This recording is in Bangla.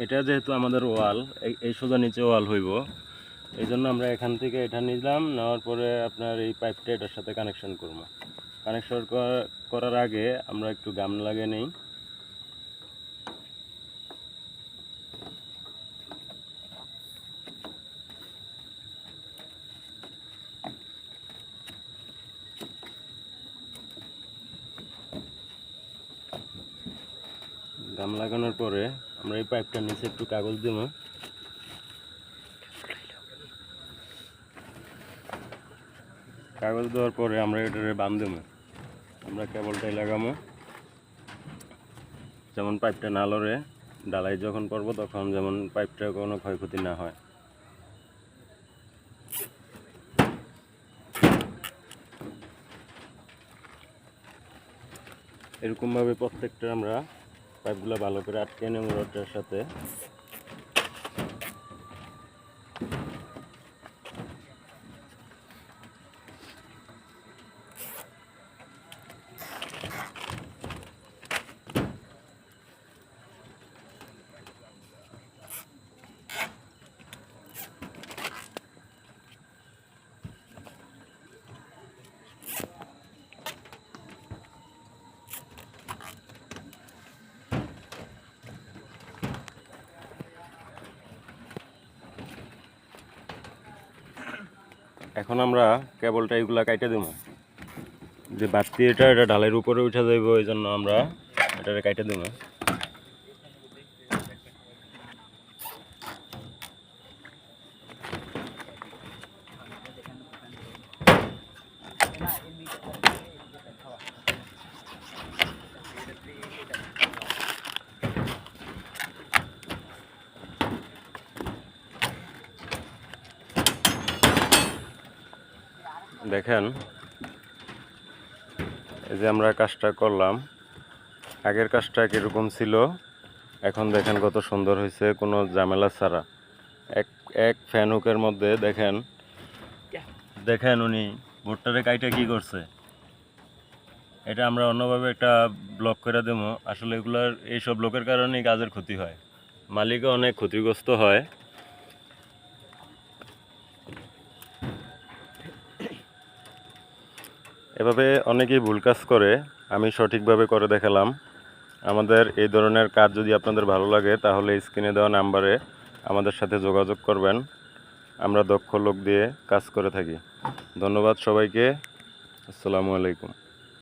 এটা যেহেতু আমাদের ওয়াল, এই সোজা নিচে ওয়াল হইব, এই জন্য আমরা এখান থেকে এটা নিলাম। নেওয়ার পরে আপনার এই পাইপটা এটার সাথে কানেকশন করব। কানেকশন করার আগে আমরা একটু গাম লাগিয়ে নেই। গাম লাগানোর পরে আমরা এই পাইপটার নিচে একটু কাগজ দেব। কাগজ দেওয়ার পরে আমরা এটারে বাম দেবো। আমরা কেবলটাই লাগাবো, যেমন পাইপটা না লড়ে, ডালাই যখন করব তখন যেমন পাইপটা কোনো ক্ষয়ক্ষতি না হয়। এরকমভাবে প্রত্যেকটা আমরা পাইপগুলো ভালো করে আটকে নেব রডটার সাথে। এখন আমরা কেবলটা এইগুলা কাইটে দেবো। যে বাতি এটা ঢালের উপরে উঠে যাইব, এই জন্য আমরা এটারে কাইটে দেবো। দেখেন, এই যে আমরা কাজটা করলাম, আগের কাজটা কীরকম ছিল, এখন দেখেন কত সুন্দর হয়েছে, কোনো ঝামেলা ছাড়া। এক ফ্যান হুকের মধ্যে দেখেন দেখেন উনি বোর্ডটারে কাইটা কি করছে। এটা আমরা অন্যভাবে একটা ব্লক করে দেবো। আসলে এগুলার এইসব ব্লকের কারণেই গাছের ক্ষতি হয়, মালিকও অনেক ক্ষতিগ্রস্ত হয়। এভাবে অনেকেই ভুল কাজ করে, আমি সঠিকভাবে করে দেখালাম। আমাদের এই ধরনের কাজ যদি আপনাদের ভালো লাগে তাহলে স্ক্রিনে দেওয়া নাম্বারে আমাদের সাথে যোগাযোগ করবেন। আমরা দক্ষ লোক দিয়ে কাজ করে থাকি। ধন্যবাদ সবাইকে। আসসালামু আলাইকুম।